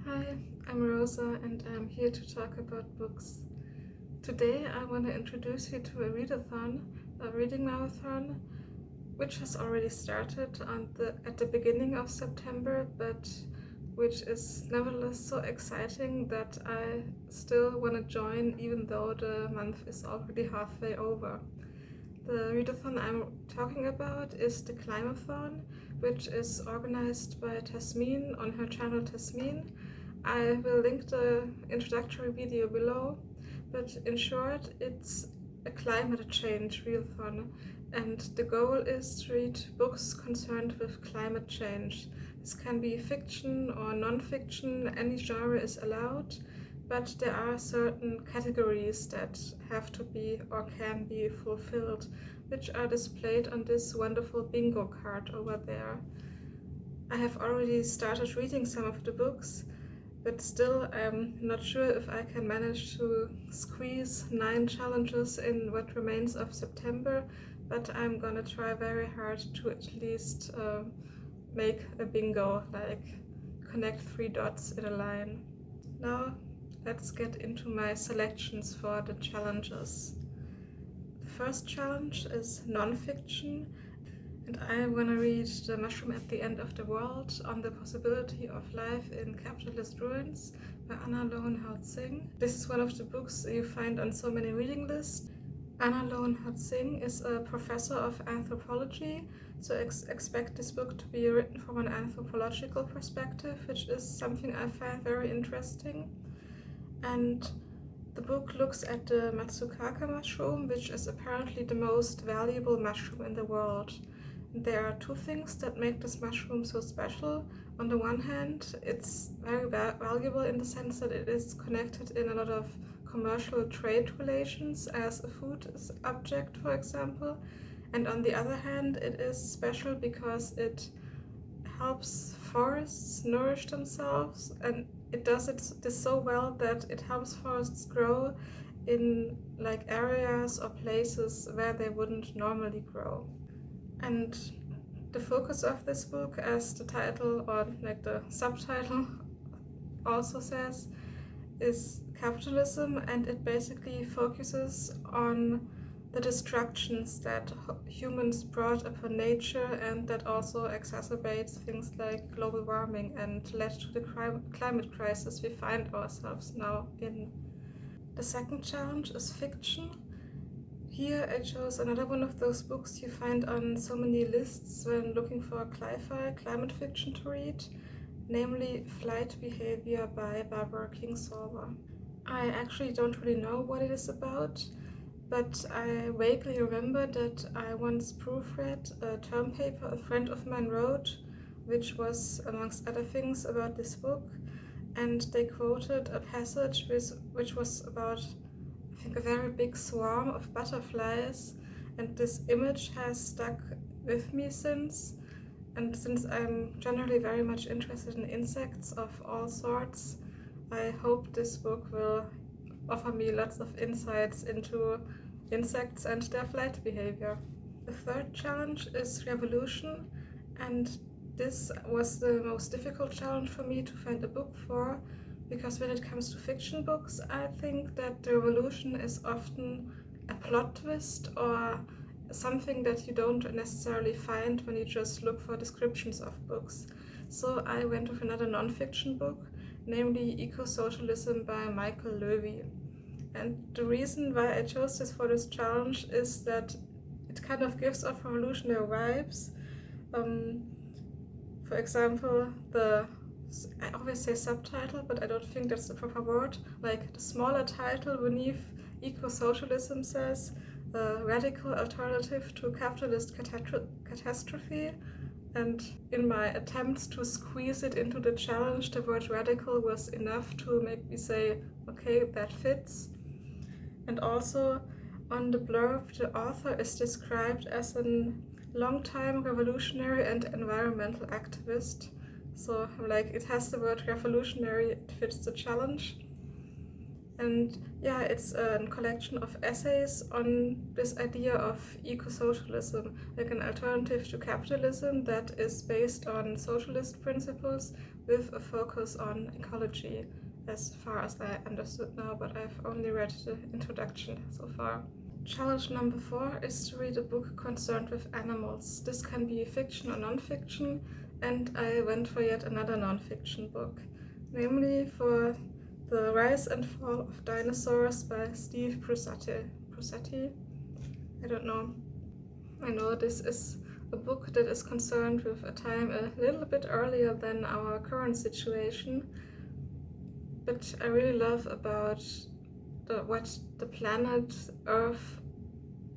Hi, I'm Rosa and I'm here to talk about books. Today I want to introduce you to a readathon, a reading marathon, which has already started at the beginning of September, but which is nevertheless so exciting that I still want to join even though the month is already halfway over. The readathon I'm talking about is the Climathon, which is organized by Tasmin on her channel Tasmin. I will link the introductory video below, but in short, it's a climate change readathon, and the goal is to read books concerned with climate change. This can be fiction or non-fiction, any genre is allowed, but there are certain categories that have to be or can be fulfilled, which are displayed on this wonderful bingo card over there. I have already started reading some of the books, but still I'm not sure if I can manage to squeeze 9 challenges in what remains of September, but I'm gonna try very hard to at least make a bingo, like connect 3 dots in a line. Now let's get into my selections for the challenges. The first challenge is non-fiction, and I want to read The Mushroom at the End of the World on the Possibility of Life in Capitalist Ruins by Lowenhaupt Tsing. This is one of the books you find on so many reading lists. Lowenhaupt Tsing is a professor of anthropology, so expect this book to be written from an anthropological perspective, which is something I find very interesting. And the book looks at the Matsukake mushroom, which is apparently the most valuable mushroom in the world. There are 2 things that make this mushroom so special. On the one hand, it's very valuable in the sense that it is connected in a lot of commercial trade relations as a food object, for example. And on the other hand, it is special because it helps forests nourish themselves, and it does this so well that it helps forests grow in like areas or places where they wouldn't normally grow. And the focus of this book, as the title or like the subtitle also says, is capitalism, and it basically focuses on the destructions that humans brought upon nature and that also exacerbates things like global warming and led to the climate crisis we find ourselves now in. The second challenge is fiction. Here I chose another one of those books you find on so many lists when looking for climate fiction to read, namely Flight Behavior by Barbara Kingsolver. I actually don't really know what it is about, but I vaguely remember that I once proofread a term paper a friend of mine wrote, which was, amongst other things, about this book, and they quoted a passage which was about, I think, a very big swarm of butterflies, and this image has stuck with me since. And since I'm generally very much interested in insects of all sorts, I hope this book will offer me lots of insights into insects and their flight behavior. The third challenge is revolution, and this was the most difficult challenge for me to find a book for, because when it comes to fiction books, I think that the revolution is often a plot twist or something that you don't necessarily find when you just look for descriptions of books. So I went with another non-fiction book, namely Ecosocialism by Michael Löwy. And the reason why I chose this for this challenge is that it kind of gives off revolutionary vibes. For example, I always say subtitle, but I don't think that's the proper word. Like the smaller title beneath Ecosocialism says, a radical alternative to capitalist catastrophe. And in my attempts to squeeze it into the challenge, the word radical was enough to make me say, okay, that fits. And also on the blurb, the author is described as a long-time revolutionary and environmental activist. So like, it has the word revolutionary, it fits the challenge. And yeah, it's a collection of essays on this idea of ecosocialism, like an alternative to capitalism that is based on socialist principles with a focus on ecology, as far as I understood now, but I've only read the introduction so far. Challenge number 4 is to read a book concerned with animals. This can be fiction or non-fiction, and I went for yet another non-fiction book, namely for The Rise and Fall of Dinosaurs by Steve Brusatte. Brusatte? I don't know. I know this is a book that is concerned with a time a little bit earlier than our current situation, but I really love about what the planet Earth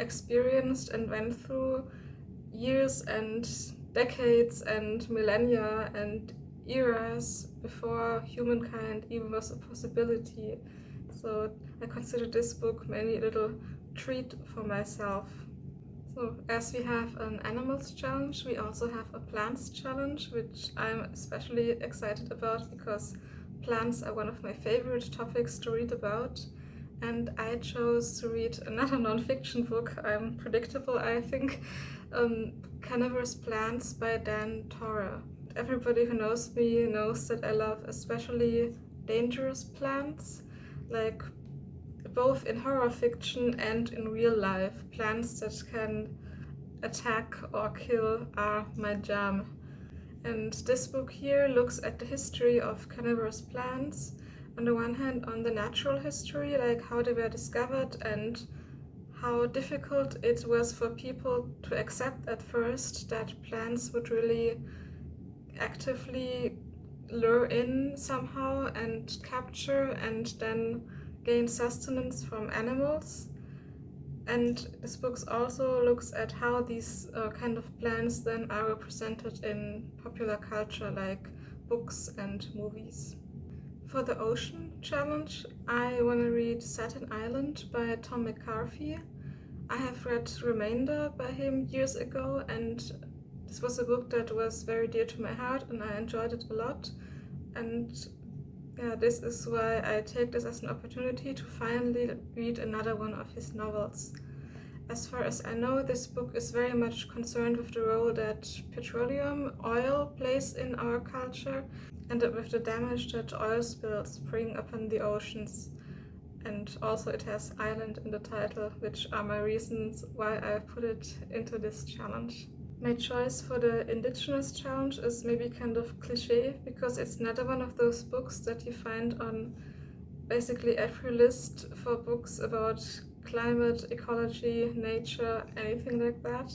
experienced and went through years and decades and millennia and eras before humankind even was a possibility. So I consider this book mainly a little treat for myself. So as we have an animals challenge, we also have a plants challenge, which I'm especially excited about because plants are one of my favorite topics to read about. And I chose to read another non-fiction book. I'm predictable, I think. Carnivorous Plants by Dan Torre. Everybody who knows me knows that I love especially dangerous plants, like both in horror fiction and in real life. Plants that can attack or kill are my jam. And this book here looks at the history of carnivorous plants. On the one hand, on the natural history, like how they were discovered and how difficult it was for people to accept at first that plants would really actively lure in somehow and capture and then gain sustenance from animals. And this book also looks at how these kind of plants then are represented in popular culture, like books and movies. For the ocean challenge, I want to read Satin Island by Tom McCarthy. I have read Remainder by him years ago, and this was a book that was very dear to my heart and I enjoyed it a lot. And yeah, this is why I take this as an opportunity to finally read another one of his novels. As far as I know, this book is very much concerned with the role that petroleum, oil plays in our culture and with the damage that oil spills bring upon the oceans. And also it has island in the title, which are my reasons why I put it into this challenge. My choice for the Indigenous challenge is maybe kind of cliche, because it's another one of those books that you find on basically every list for books about climate, ecology, nature, anything like that.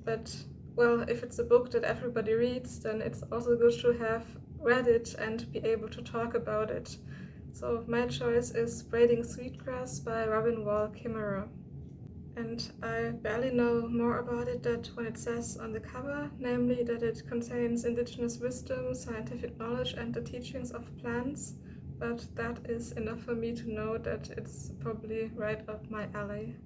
But, well, if it's a book that everybody reads, then it's also good to have read it and be able to talk about it. So my choice is Braiding Sweetgrass by Robin Wall Kimmerer. And I barely know more about it than what it says on the cover, namely that it contains indigenous wisdom, scientific knowledge and the teachings of plants. But that is enough for me to know that it's probably right up my alley.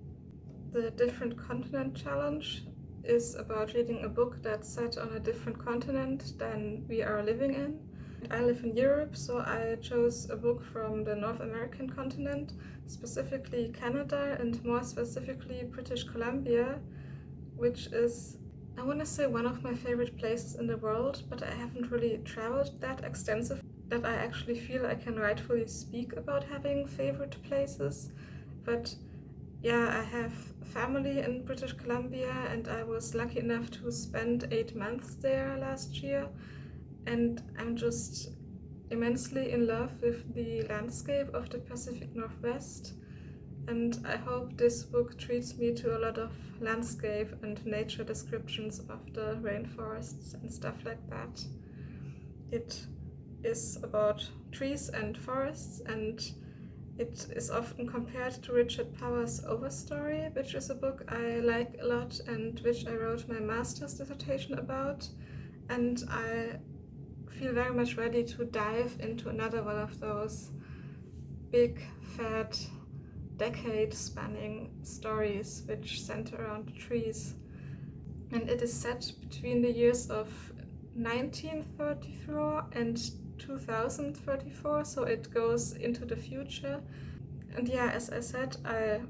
The Different Continent Challenge is about reading a book that's set on a different continent than we are living in. I live in Europe, so I chose a book from the North American continent, specifically Canada and more specifically British Columbia, which is, I want to say, one of my favorite places in the world, but I haven't really traveled that extensively that I actually feel I can rightfully speak about having favorite places. But yeah, I have family in British Columbia and I was lucky enough to spend 8 months there last year, and I'm just immensely in love with the landscape of the Pacific Northwest, and I hope this book treats me to a lot of landscape and nature descriptions of the rainforests and stuff like that. It is about trees and forests, and it is often compared to Richard Powers' Overstory, which is a book I like a lot and which I wrote my master's dissertation about, and I feel very much ready to dive into another one of those big, fat, decade-spanning stories which center around the trees. And it is set between the years of 1934 and 2034, so it goes into the future. And yeah, as I said, I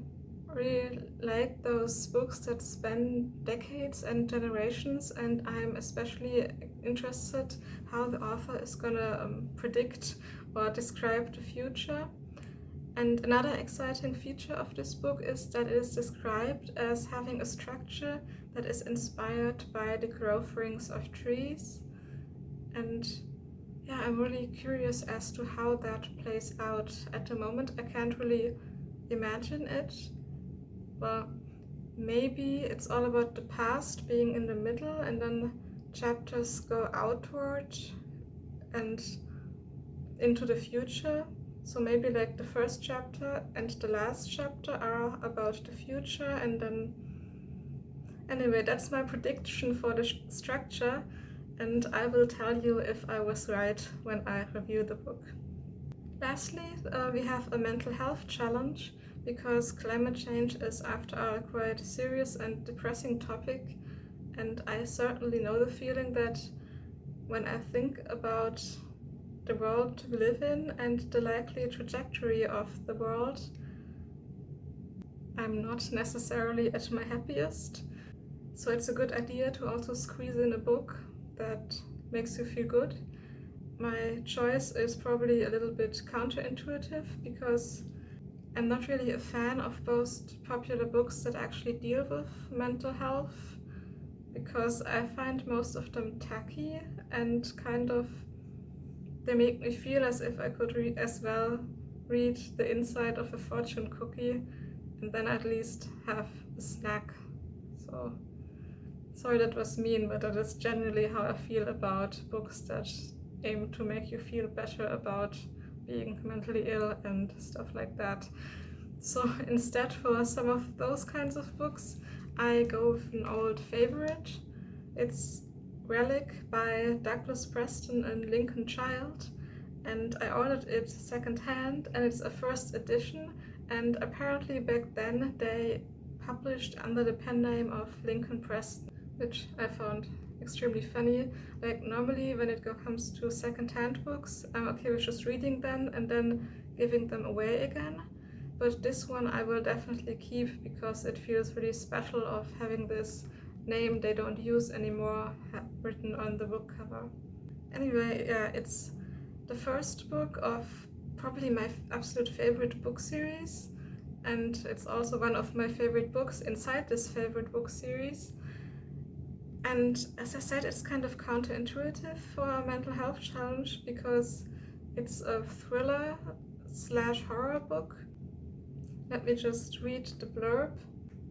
really like those books that span decades and generations, and I'm especially interested how the author is gonna predict or describe the future. And another exciting feature of this book is that it is described as having a structure that is inspired by the growth rings of trees. And yeah, I'm really curious as to how that plays out. At the moment, I can't really imagine it. Well, maybe it's all about the past being in the middle, and then chapters go outward and into the future. So maybe like the first chapter and the last chapter are about the future, and then anyway, that's my prediction for the structure, and I will tell you if I was right when I review the book. Lastly, we have a mental health challenge, because climate change is after all a quite serious and depressing topic, and I certainly know the feeling that when I think about the world we live in and the likely trajectory of the world, I'm not necessarily at my happiest. So it's a good idea to also squeeze in a book that makes you feel good. My choice is probably a little bit counterintuitive, because I'm not really a fan of most popular books that actually deal with mental health, because I find most of them tacky and kind of they make me feel as if I could read the inside of a fortune cookie and then at least have a snack. So, sorry that was mean, but that is generally how I feel about books that aim to make you feel better about being mentally ill and stuff like that. So instead, for some of those kinds of books, I go with an old favorite. It's Relic by Douglas Preston and Lincoln Child, and I ordered it secondhand, and it's a first edition, and apparently back then they published under the pen name of Lincoln Preston, which I found extremely funny. Like normally when it comes to secondhand books, I'm okay with just reading them and then giving them away again, but this one I will definitely keep because it feels really special of having this name they don't use anymore written on the book cover. Anyway, yeah, it's the first book of probably my absolute favorite book series, and it's also one of my favorite books inside this favorite book series. And as I said, it's kind of counterintuitive for a mental health challenge because it's a thriller/horror book. Let me just read the blurb.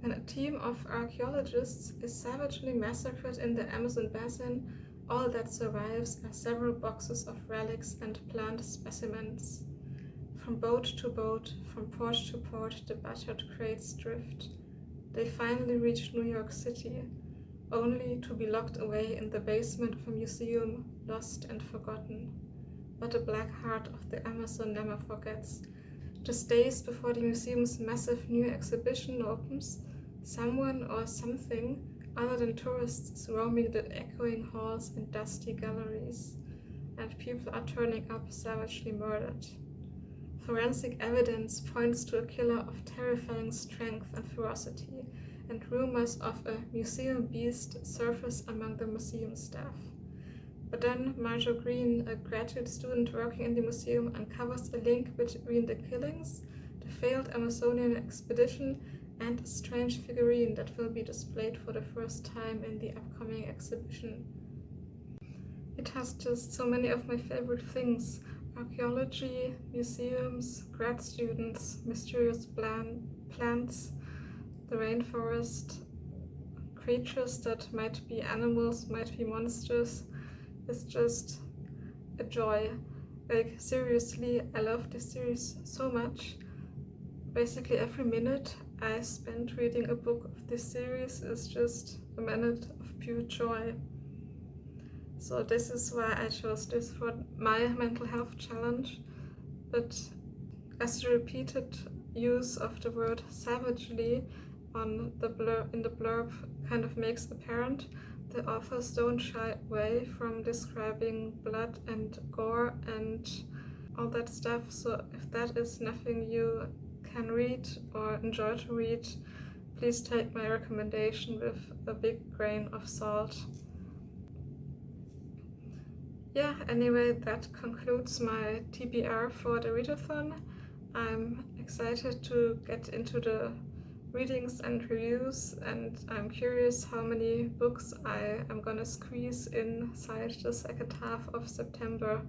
When a team of archaeologists is savagely massacred in the Amazon basin, all that survives are several boxes of relics and plant specimens. From boat to boat, from port to port, the battered crates drift. They finally reach New York City, only to be locked away in the basement of a museum, lost and forgotten. But the black heart of the Amazon never forgets. Just days before the museum's massive new exhibition opens, someone or something other than tourists is roaming the echoing halls and dusty galleries, and people are turning up savagely murdered. Forensic evidence points to a killer of terrifying strength and ferocity, and rumors of a museum beast surface among the museum staff. But then Marjorie Green, a graduate student working in the museum, uncovers a link between the killings, the failed Amazonian expedition, and a strange figurine that will be displayed for the first time in the upcoming exhibition. It has just so many of my favorite things: archaeology, museums, grad students, mysterious plants, the rainforest, creatures that might be animals, might be monsters. It's just a joy. Like, seriously, I love this series so much. Basically every minute I spent reading a book of this series is just a minute of pure joy. So this is why I chose this for my mental health challenge. But as the repeated use of the word savagely in the blurb kind of makes apparent, the authors don't shy away from describing blood and gore and all that stuff, so if that is nothing you can read or enjoy to read, please take my recommendation with a big grain of salt. Yeah, anyway, that concludes my TBR for the readathon. I'm excited to get into the readings and reviews, and I'm curious how many books I am gonna squeeze inside the second half of September.